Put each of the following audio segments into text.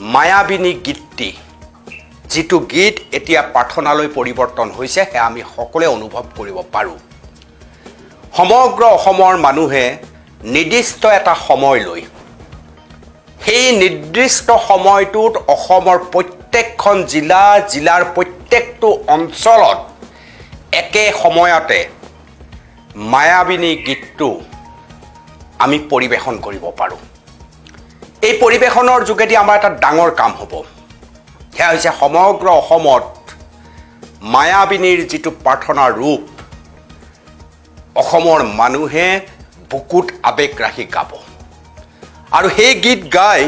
মায়াবিনী গীতটি যিটো গীত এতিয়া প্ৰাৰ্থনালৈ পৰিৱৰ্তন হৈছে সেয়া আমি সকলোৱে অনুভৱ কৰিব পাৰোঁ। সমগ্ৰ অসমৰ মানুহে নিৰ্দিষ্ট এটা সময় লৈ সেই নিৰ্দিষ্ট সময়টোত অসমৰ প্ৰত্যেকখন জিলাৰ প্ৰত্যেকটো অঞ্চলত একে সময়তে মায়াবিনী গীতটো আমি পৰিৱেশন কৰিব পাৰোঁ। এই পৰিৱেশনৰ যোগেদি আমাৰ এটা ডাঙৰ কাম হ'ব। সেয়া হৈছে সমগ্ৰ অসমত মায়াবিনীৰ যিটো প্ৰাৰ্থনাৰ ৰূপ অসমৰ মানুহে বুকুত আৱেগ ৰাখি গাব আৰু সেই গীত গাই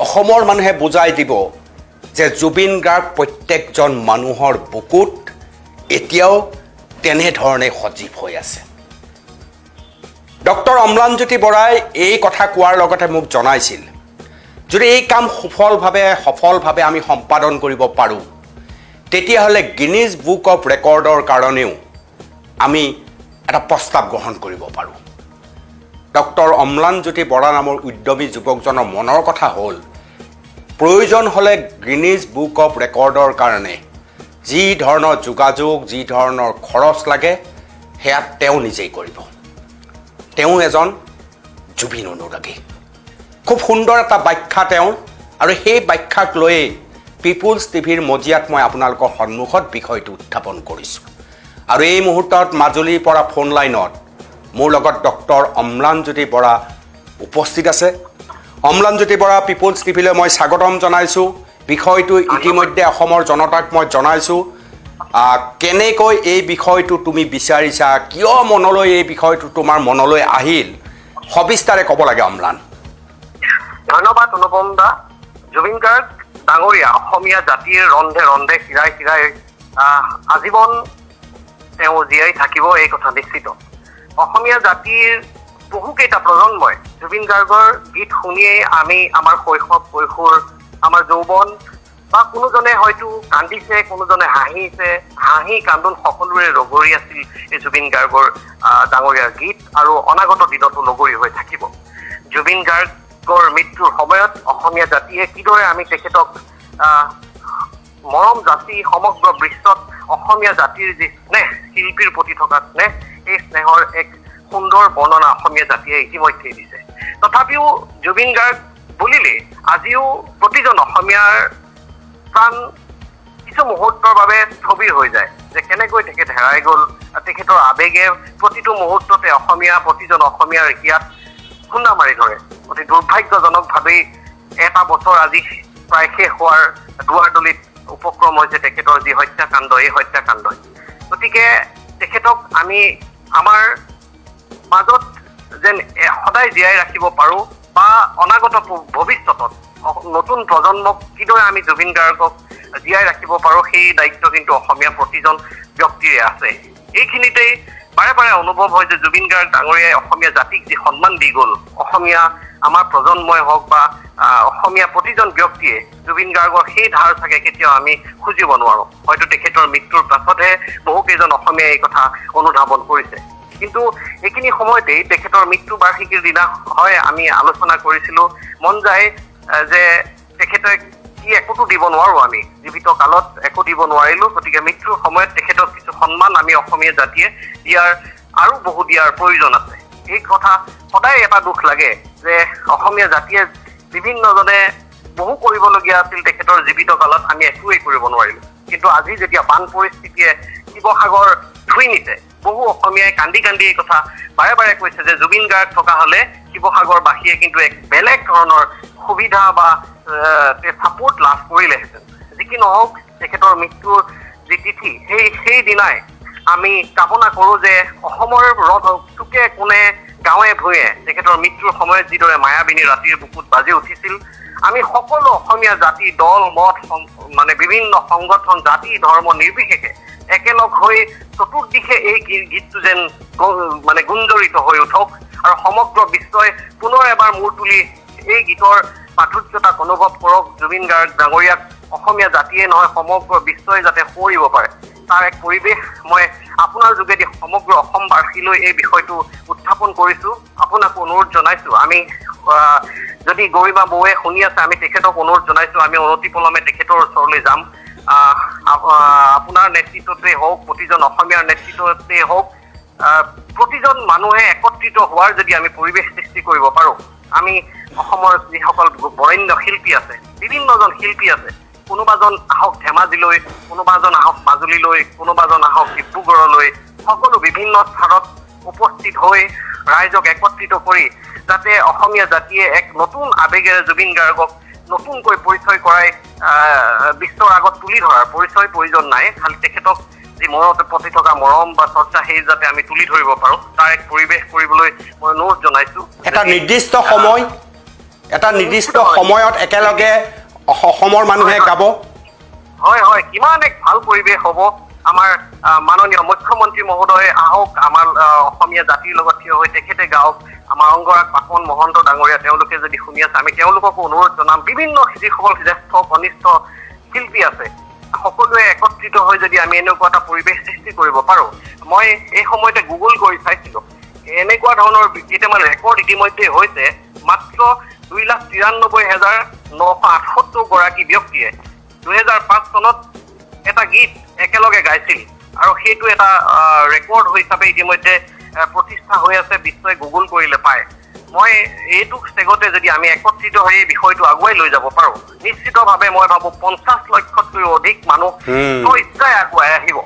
অসমৰ মানুহে বুজাই দিব যে জুবিন গাৰ্গ প্ৰত্যেকজন মানুহৰ বুকুত এতিয়াও তেনেধৰণে সজীৱ হৈ আছে। ডক্টৰ অম্লানজ্যোতি বৰাই এই কথা কোৱাৰ লগতে মোক জনাইছিল, যদি এই কাম সফলভাৱে আমি সম্পাদন কৰিব পাৰোঁ তেতিয়াহ'লে গিনিজ বুক অফ ৰেকৰ্ডৰ কাৰণেও আমি এটা প্ৰস্তাৱ গ্ৰহণ কৰিব পাৰোঁ। ডক্টৰ অম্লানজ্যোতি বৰা নামৰ উদ্যমী যুৱকজনৰ মনৰ কথা হ'ল, প্ৰয়োজন হ'লে গিনিজ বুক অফ ৰেকৰ্ডৰ কাৰণে যি ধৰণৰ যোগাযোগ, যি ধৰণৰ খৰচ লাগে সেয়া তেওঁ নিজেই কৰিব। তেওঁ এজন জুবিন অনুৰাগী। খুব সুন্দৰ এটা ব্যাখ্যা তেওঁৰ, আৰু সেই ব্যাখ্যাক লৈয়ে পিপুলছ টিভিৰ মজিয়াত মই আপোনালোকৰ সন্মুখত বিষয়টো উত্থাপন কৰিছোঁ। আৰু এই মুহূৰ্তত মাজুলীৰ পৰা ফোন লাইনত মোৰ লগত ডক্টৰ অম্লানজ্যোতি বৰা উপস্থিত আছে। অম্লানজ্যোতি বৰা, পিপুলছ টিভিলৈ মই স্বাগতম জনাইছোঁ। বিষয়টো ইতিমধ্যে অসমৰ জনতাক মই জনাইছোঁ। কেনেকৈ এই বিষয়টো তুমি বিচাৰিছা, কিয় মনলৈ এই বিষয়টো তোমাৰ মনলৈ আহিল, সবিস্তাৰে ক'ব লাগে অম্লান। ধন্যবাদ অনুপম দা। জুবিন গাৰ্গ ডাঙৰীয়া অসমীয়া জাতিৰ ৰন্ধে ৰন্ধে শিৰাই শিৰাই আজীৱন তেওঁ জীয়াই থাকিব, এই কথা নিশ্চিত। অসমীয়া জাতিৰ বহুকেইটা প্ৰজন্মই জুবিন গাৰ্গৰ গীত শুনিয়েই আমি আমাৰ শৈশৱ, কৈশোৰ, আমাৰ যৌৱন, বা কোনোজনে হয়তো কান্দিছে, কোনোজনে হাঁহিছে, হাঁহি কান্দোন সকলোৰে লগৰী আছিল এই জুবিন গাৰ্গৰ ডাঙৰীয়াৰ গীত, আৰু অনাগত দিনতো লগৰী হৈ থাকিব। জুবিন গাৰ্গৰ মৃত্যুৰ সময়ত অসমীয়া জাতিয়ে কিদৰে আমি তেখেতক মৰম যাচি সমগ্ৰ বিশ্বত অসমীয়া জাতিৰ যি স্নেহ, শিল্পীৰ প্ৰতি থকা স্নেহ, এই স্নেহৰ এক সুন্দৰ বৰ্ণনা অসমীয়া জাতিয়ে ইতিমধ্যেই দিছে। তথাপিও জুবিন গাৰ্গ বুলিলে আজিও প্ৰতিজন অসমীয়াৰ প্ৰাণ কিছু মুহূৰ্তৰ বাবে স্থবিৰ হৈ যায়, যে কেনেকৈ তেখেত হেৰাই গ'ল। তেখেতৰ আৱেগে প্ৰতিটো মুহূৰ্ততে প্ৰতিজন অসমীয়াৰ হিয়াত খুন্দা মাৰি ধৰে। অতি দুৰ্ভাগ্যজনকভাৱেই এটা বছৰ আজি প্ৰায় শেষ হোৱাৰ দুৱাৰদলিত উপক্ৰম হৈছে তেখেতৰ যি হত্যাকাণ্ড, এই হত্যাকাণ্ডই। গতিকে তেখেতক আমি আমাৰ মাজত যেন সদায় জীয়াই ৰাখিব পাৰোঁ, বা অনাগত ভৱিষ্যতত নতুন প্ৰজন্মক কিদৰে আমি জুবিন গাৰ্গক জীয়াই ৰাখিব পাৰোঁ, সেই দায়িত্ব কিন্তু অসমীয়া প্ৰতিজন ব্যক্তিৰে আছে। এইখিনিতেই বাৰে বাৰে অনুভৱ হয় যে জুবিন গাৰ্গ ডাঙৰীয়াই অসমীয়া জাতিক যি সন্মান দি গ'ল, অসমীয়া আমাৰ প্ৰজন্মই হওক বা অসমীয়া প্ৰতিজন ব্যক্তিয়ে জুবিন গাৰ্গৰ সেই ধাৰ চাগে কেতিয়াও আমি খুজিব নোৱাৰোঁ। হয়তো তেখেতৰ মৃত্যুৰ পাছতহে বহুকেইজন অসমীয়াই এই কথা অনুধাৱন কৰিছে। কিন্তু এইখিনি সময়তেই তেখেতৰ মৃত্যু বাৰ্ষিকীৰ দিনা হয় আমি আলোচনা কৰিছিলোঁ, মন যায় যে তেখেতে কি একোটো দিব নোৱাৰোঁ, আমি জীৱিত কালত একো দিব নোৱাৰিলোঁ। গতিকে মৃত্যুৰ সময়ত তেখেতক কিছু সন্মান আমি অসমীয়া জাতিয়ে দিয়াৰ প্ৰয়োজন আছে। এই কথা সদায় এটা দুখ লাগে যে অসমীয়া জাতিয়ে বিভিন্নজনে বহু কৰিবলগীয়া আছিল তেখেতৰ জীৱিত কালত, আমি একোৱেই কৰিব নোৱাৰিলোঁ। কিন্তু আজি যেতিয়া বান পৰিস্থিতিয়ে শিৱসাগৰ ধুই নিছে, বহু অসমীয়াই কান্দি কান্দি এই কথা বাৰে বাৰে কৈছে যে জুবিন গাৰ্গ থকা হ'লে শিৱসাগৰবাসীয়ে কিন্তু এক বেলেগ ধৰণৰ সুবিধা বা ছাপোৰ্ট লাভ কৰিলেহেঁতেন। যি কি নহওক, তেখেতৰ মৃত্যুৰ যি তিথি, সেই দিনাই আমি কামনা কৰোঁ যে অসমৰ চুকে কোণে গাঁৱে ভূঞে তেখেতৰ মৃত্যুৰ সময়ত যিদৰে মায়াবিনী ৰাতিৰ বুকুত বাজি উঠিছিল, আমি সকলো অসমীয়া জাতি, দল মত, বিভিন্ন সংগঠন, জাতি ধৰ্ম নিৰ্বিশেষে একেলগ হৈ চতুৰ্দিশে এই গীতটো যেন গুঞ্জৰিত হৈ উঠক, আৰু সমগ্ৰ বিশ্বই পুনৰ এবাৰ মূৰ তুলি এই গীতৰ মাধুৰ্যতাক অনুভৱ কৰক। জুবিন গাৰ্গ ডাঙৰীয়াক অসমীয়া জাতিয়ে নহয় সমগ্ৰ বিশ্বই যাতে সোঁৱৰিব পাৰে, তাৰ এক পৰিৱেশ মই আপোনাৰ যোগেদি সমগ্ৰ অসমবাসীলৈ এই বিষয়টো উত্থাপন কৰিছোঁ। আপোনাকো অনুৰোধ জনাইছোঁ, আমি যদি গৰিমা বৌৱে শুনি আছে আমি তেখেতক অনুৰোধ জনাইছো আমি অনতিপলমে তেখেতৰ ওচৰলৈ যাম আপোনাৰ নেতৃত্বতে হওক প্ৰতিজন অসমীয়াৰ নেতৃত্বতে হওক প্ৰতিজন মানুহে একত্ৰিত হোৱাৰ যদি আমি পৰিৱেশ সৃষ্টি কৰিব পাৰো আমি অসমৰ যিসকল বৰেণ্য শিল্পী আছে বিভিন্নজন শিল্পী আছে কোনোবাজন আহক ধেমাজিলৈ কোনোবাজন আহক মাজুলীলৈ কোনোবাজন আহক ডিব্ৰুগড়লৈ সকলো বিভিন্ন স্থানত উপস্থিত হৈ ৰাইজক একত্ৰিত কৰি যাতে অসমীয়া জাতিয়ে এক নতুন আবেগেৰে জুবিন গাৰ্গক নতুনকৈ পৰিচয় কৰাই বিশ্বৰ আগত তুলি ধৰাৰ পৰিচয় প্ৰয়োজন নাই খালি তেখেতক যি মনতে প্ৰতি থকা মৰম বা চৰ্চা সেই যাতে আমি তুলি ধৰিব পাৰো তাৰ এক পৰিৱেশ কৰিবলৈ মই অনুৰোধ জনাইছো এটা নিৰ্দিষ্ট সময়ত একেলগে অসমৰ মানুহে গাব হয় হয় কিমান এক ভাল পৰিৱেশ হ'ব আমাৰ মাননীয় মুখ্যমন্ত্ৰী মহোদয় আহক আমাৰ অসমীয়া জাতিৰ লগত থিয় হৈ তেখেতে গাওক আমাৰ অংগৰাগ পাপন মহন্ত ডাঙৰীয়া তেওঁলোকে যদি শুনি আছে আমি তেওঁলোককো অনুৰোধ জনাম বিভিন্ন যিসকল জ্যেষ্ঠ কনিষ্ঠ শিল্পী আছে সকলোৱে একত্ৰিত হৈ যদি আমি এনেকুৱা এটা পৰিৱেশ সৃষ্টি কৰিব পাৰো মই এই সময়তে গুগল কৰি চাইছিলো এনেকুৱা ধৰণৰ কেইটামান ৰেকৰ্ড ইতিমধ্যে হৈছে মাত্ৰ 2,93,978 গৰাকী ব্যক্তিয়ে 2005 চনত এটা গীত একেলগে গাইছিল আৰু সেইটো এটা ৰেকৰ্ড হিচাপে ইতিমধ্যে প্ৰতিষ্ঠা হৈ আছে বিশ্বই গুগল কৰিলে পায় মই এইটো ষ্টেগতে যদি আমি একত্ৰিত হৈ এই বিষয়টো আগুৱাই লৈ যাব পাৰো নিশ্চিতভাৱে মই ভাবো 50 লক্ষতকৈ অধিক মানুহ ইচ্ছাই আগুৱাই আহিব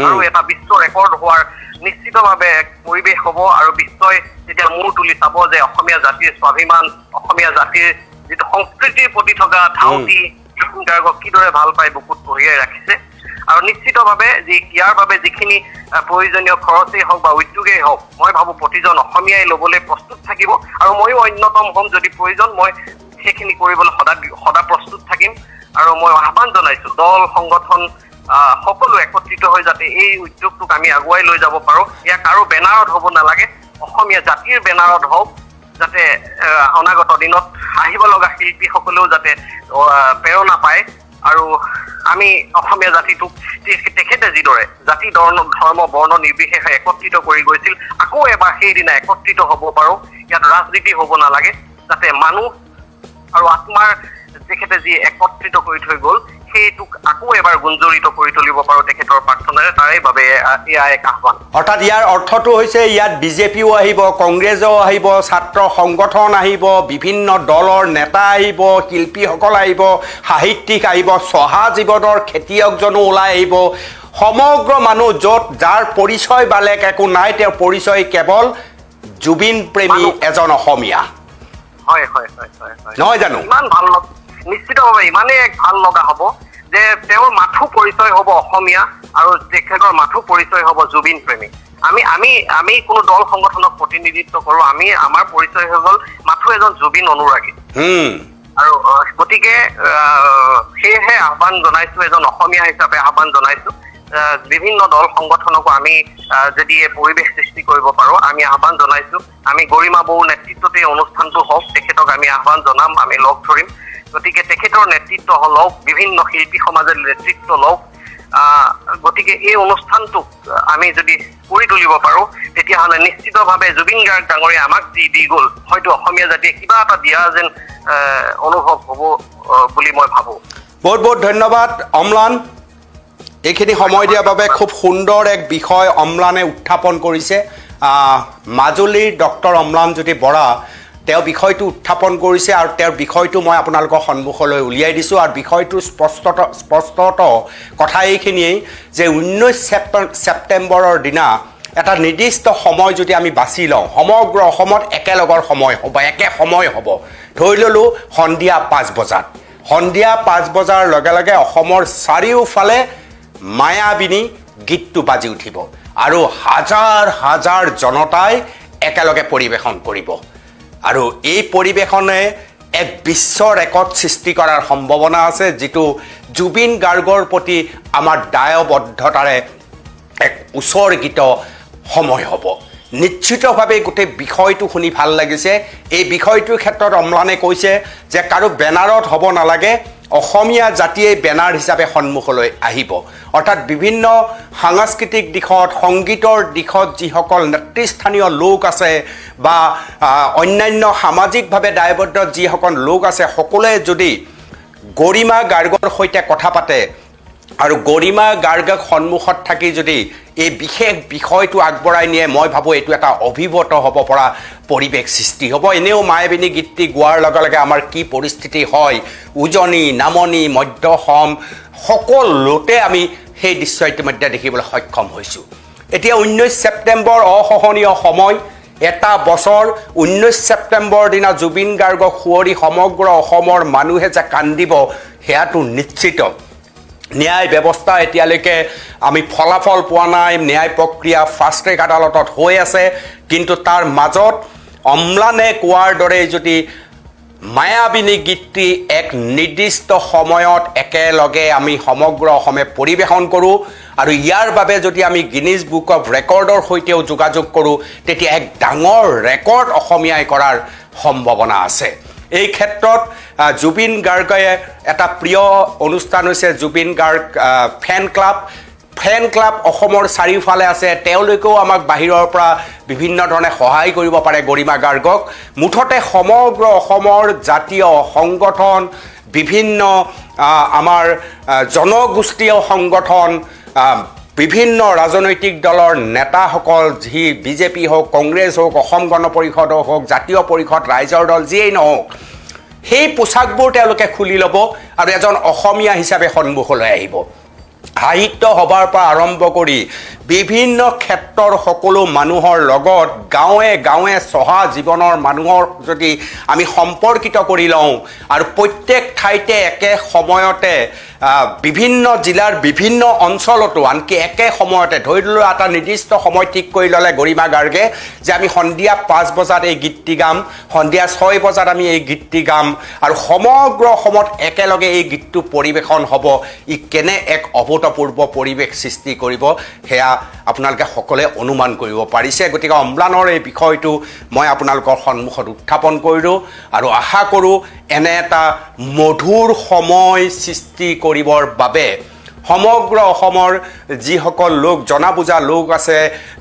আৰু এটা বিশ্ব ৰেকৰ্ড হোৱাৰ নিশ্চিতভাৱে এক পৰিৱেশ হ'ব আৰু বিশ্বই যেতিয়া মূৰ তুলি চাব যে অসমীয়া জাতিৰ স্বাভিমান অসমীয়া জাতিৰ যিটো সংস্কৃতিৰ প্ৰতি থকা ধাউতি জুবিন গাৰ্গক কিদৰে ভাল পাই বুকুত কঢ়িয়াই ৰাখিছে আৰু নিশ্চিতভাৱে ইয়াৰ বাবে যিখিনি প্ৰয়োজনীয় খৰচেই হওক বা উদ্যোগেই হওক মই ভাবো প্ৰতিজন অসমীয়াই ল'বলৈ প্ৰস্তুত থাকিব আৰু ময়ো অন্যতম হ'ম যদি প্ৰয়োজন মই সেইখিনি কৰিবলৈ সদা প্ৰস্তুত থাকিম আৰু মই আহ্বান জনাইছো দল সংগঠন সকলো একত্ৰিত হৈ যাতে এই উদ্যোগটোক আমি আগুৱাই লৈ যাব পাৰো ইয়াক আৰু বেনাৰত হ'ব নালাগে অসমীয়া জাতিৰ বেনাৰত হওক যাতে অনাগত দিনত আহিব লগা শিল্পীসকলেও যাতে প্ৰেৰণা পায় আৰু আমি অসমীয়া জাতিটোক তেখেতে যিদৰে জাতি ধৰ্ম বৰ্ণ নিৰ্বিশেষে একত্ৰিত কৰি গৈছিল আকৌ এবাৰ সেইদিনা একত্ৰিত হ'ব পাৰো ইয়াত ৰাজনীতি হ'ব নালাগে যাতে মানুহ আৰু আত্মাৰ তেখেতে যি একত্ৰিত কৰি থৈ গ'ল সেইটোক আকৌ এবাৰ গুঞ্জৰিত কৰি তুলিব পাৰো তেখেতৰ প্ৰাৰ্থনাৰে তাৰে বাবে এয়া এক আহ্বান অৰ্থাৎ ইয়াৰ অৰ্থটো হৈছে ইয়াত বিজেপিও আহিব কংগ্ৰেছো আহিব ছাত্ৰ সংগঠন আহিব বিভিন্ন দলৰ নেতা আহিব শিল্পীসকল আহিব সাহিত্যিক আহিব চহা জীৱনৰ খেতিয়কজনো ওলাই আহিব সমগ্ৰ মানুহ য'ত যাৰ পৰিচয় বেলেগ একো নাই তেওঁৰ পৰিচয় কেৱল জুবিন প্ৰেমী এজন অসমীয়া হয় হয় হয় হয় নহয় জানো ইমান ভাল নিশ্চিতভাৱে ইমানেই এক ভাল লগা হ'ব যে তেওঁৰ মাথো পৰিচয় হ'ব অসমীয়া আৰু তেখেতৰ মাথো পৰিচয় হ'ব জুবিন প্ৰেমী আমি কোনো দল সংগঠনক প্ৰতিনিধিত্ব কৰোঁ আমাৰ পৰিচয় হৈ গ'ল মাথো এজন জুবিন অনুৰাগী আৰু গতিকে সেয়েহে আহ্বান জনাইছো এজন অসমীয়া হিচাপে আহ্বান জনাইছো বিভিন্ন দল সংগঠনকো আমি যদি এই পৰিৱেশ সৃষ্টি কৰিব পাৰো আমি আহ্বান জনাইছো আমি গৰিমা বৌৰ নেতৃত্বতে অনুষ্ঠানটো হওক তেখেতক আমি আহ্বান জনাম আমি লগ ধৰিম গতিকে তেখেতৰ নেতৃত্ব লওক বিভিন্ন শিল্পী সমাজৰ নেতৃত্ব লওক গতিকে এই অনুষ্ঠানটোক আমি যদি কৰি তুলিব পাৰো তেতিয়াহ'লে নিশ্চিতভাৱে জুবিন গাৰ্গ ডাঙৰীয়া আমাক যি দি গ'ল হয়তো অসমীয়া জাতিয়ে কিবা এটা দিয়া যেন অনুভৱ হ'ব বুলি মই ভাবো বহুত বহুত ধন্যবাদ অম্লান এইখিনি সময় দিয়াৰ বাবে খুব সুন্দৰ এক বিষয় অম্লানে উত্থাপন কৰিছে মাজুলীৰ ডক্টৰ অম্লানজ্যোতি বৰা তেওঁ বিষয়টো উত্থাপন কৰিছে আৰু তেওঁৰ বিষয়টো মই আপোনালোকৰ সন্মুখলৈ উলিয়াই দিছোঁ আৰু বিষয়টো স্পষ্টত কথা এইখিনিয়েই যে 19 ছেপ্টেম্বৰৰ দিনা এটা নিৰ্দিষ্ট সময় যদি আমি বাছি লওঁ সমগ্ৰ অসমত একেলগৰ সময় হ'ব একে সময় হ'ব ধৰি ল'লোঁ সন্ধিয়া 5 বজাত সন্ধিয়া 5 বজাৰ লগে লগে অসমৰ চাৰিওফালে মায়াবিনী গীতটো বাজি উঠিব আৰু হাজাৰ হাজাৰ জনতাই একেলগে পৰিৱেশন কৰিব আৰু এই পৰিৱেশনে এক বিশ্ব ৰেকৰ্ড সৃষ্টি কৰাৰ সম্ভাৱনা আছে যিটো জুবিন গাৰ্গৰ প্ৰতি আমাৰ দায়বদ্ধতাৰে এক উৎসৰ্গিত সময় হ'ব নিশ্চিতভাৱে গোটেই বিষয়টো শুনি ভাল লাগিছে এই বিষয়টোৰ ক্ষেত্ৰত অম্লানে কৈছে যে কাৰো বেনাৰত হ'ব নালাগে অসমীয়া জাতিয়ে বেনাৰ হিচাপে সন্মুখলৈ আহিব অৰ্থাৎ বিভিন্ন সাংস্কৃতিক দিশত সংগীতৰ দিশত যিসকল নেতৃস্থানীয় লোক আছে বা অন্যান্য সামাজিকভাৱে দায়বদ্ধ যিসকল লোক আছে সকলোৱে যদি গৰিমা গাৰ্গৰ সৈতে কথা পাতে আৰু গৰিমা গাৰ্গক সন্মুখত থাকি যদি এই বিশেষ বিষয়টো আগবঢ়াই নিয়ে মই ভাবোঁ এইটো এটা অভিভূত হ'ব পৰা পৰিৱেশ সৃষ্টি হ'ব এনেও মায়াবিনী গীতটি গোৱাৰ লগে লগে আমাৰ কি পৰিস্থিতি হয় উজনি নামনি মধ্যসম সকলোতে আমি সেই দৃশ্য ইতিমধ্যে দেখিবলৈ সক্ষম হৈছোঁ এতিয়া 19 ছেপ্টেম্বৰ অসহনীয় সময় এটা বছৰ 19 ছেপ্টেম্বৰ দিনা জুবিন গাৰ্গক সুঁৱৰি সমগ্ৰ অসমৰ মানুহে যে কান্দিব সেয়াটো নিশ্চিত ন্যায় ব্যৱস্থা এতিয়ালৈকে আমি ফলাফল পোৱা নাই ন্যায় প্ৰক্ৰিয়া ফাষ্ট ট্ৰেক আদালতত হৈ আছে কিন্তু তাৰ মাজত অম্লানে কোৱাৰ দৰে যদি মায়াবিনী গীতটি এক নিৰ্দিষ্ট সময়ত একেলগে আমি সমগ্ৰ অসমে পৰিৱেশন কৰোঁ আৰু ইয়াৰ বাবে যদি আমি গিনিজ বুক অফ ৰেকৰ্ডৰ সৈতেও যোগাযোগ কৰোঁ তেতিয়া এক ডাঙৰ ৰেকৰ্ড অসমীয়াই কৰাৰ সম্ভাৱনা আছে এই ক্ষেত্ৰত জুবিন গাৰ্গে এটা প্ৰিয় অনুষ্ঠান হৈছে জুবিন গাৰ্গ ফেন ক্লাব অসমৰ চাৰিওফালে আছে তেওঁলোকেও আমাক বাহিৰৰ পৰা বিভিন্ন ধৰণে সহায় কৰিব পাৰে গৰিমা গাৰ্গক মুঠতে সমগ্ৰ অসমৰ জাতীয় সংগঠন বিভিন্ন আমাৰ জনগোষ্ঠীয় সংগঠন বিভিন্ন ৰাজনৈতিক দলৰ নেতাসকল যি বিজেপি হওক কংগ্ৰেছ হওক অসম গণ পৰিষদ হওক জাতীয় পৰিষদ ৰাইজৰ দল যিয়েই নহওক সেই পোচাকবোৰ তেওঁলোকে খুলি ল'ব আৰু এজন অসমীয়া হিচাপে সন্মুখলৈ আহিব সাহিত্য সভাৰ পৰা আৰম্ভ কৰি বিভিন্ন ক্ষেত্ৰৰ সকলো মানুহৰ লগত গাঁৱে গাঁৱে চহা জীৱনৰ মানুহৰ যদি আমি সম্পৰ্কিত কৰি লওঁ আৰু প্ৰত্যেক ঠাইতে একে সময়তে বিভিন্ন জিলাৰ বিভিন্ন অঞ্চলতো আনকি একে সময়তে ধৰি লোৱা এটা নিৰ্দিষ্ট সময় ঠিক কৰি ল'লে গৰিমা গাৰ্গে যে আমি সন্ধিয়া 5 বজাত এই গীতটি গাম সন্ধিয়া 6 বজাত আমি এই গীতটি গাম আৰু সমগ্ৰ অসমত একেলগে এই গীতটো পৰিৱেশন হ'ব ই কেনে এক অভূতপূৰ্ব পৰিৱেশ সৃষ্টি কৰিব সেয়া আপোনালোকে সকলোৱে অনুমান কৰিব পাৰিছে গতিকে অম্লানৰ এই বিষয়টো মই আপোনালোকৰ সন্মুখত উত্থাপন কৰিলোঁ আৰু আশা কৰোঁ এনে এটা মধুৰ সময় সৃষ্টি কৰিবৰ বাবে সমগ্ৰ অসমৰ যিসকল লোক জনা বুজা লোক আছে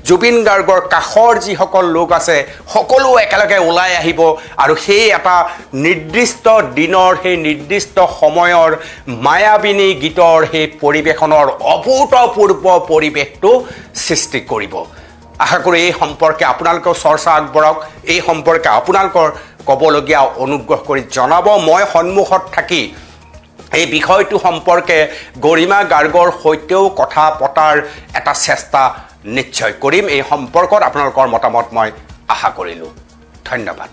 জুবিন গাৰ্গৰ কাষৰ যিসকল লোক আছে সকলো একেলগে ওলাই আহিব আৰু সেই এটা নিৰ্দিষ্ট দিনৰ সেই নিৰ্দিষ্ট সময়ৰ মায়াবিনী গীতৰ সেই পৰিৱেশনৰ অভূতপূৰ্ব পৰিৱেশটো সৃষ্টি কৰিব আশা কৰোঁ এই সম্পৰ্কে আপোনালোকেও চৰ্চা আগবঢ়াওক এই সম্পৰ্কে আপোনালোকৰ ক'বলগীয়া অনুগ্ৰহ কৰি জনাব মই সন্মুখত থাকি এই বিষয়টো সম্পৰ্কে গৰিমা গাৰ্গৰ সৈতেও কথা পতাৰ এটা চেষ্টা নিশ্চয় কৰিম এই সম্পৰ্কত আপোনালোকৰ মতামত মই আশা কৰিলোঁ ধন্যবাদ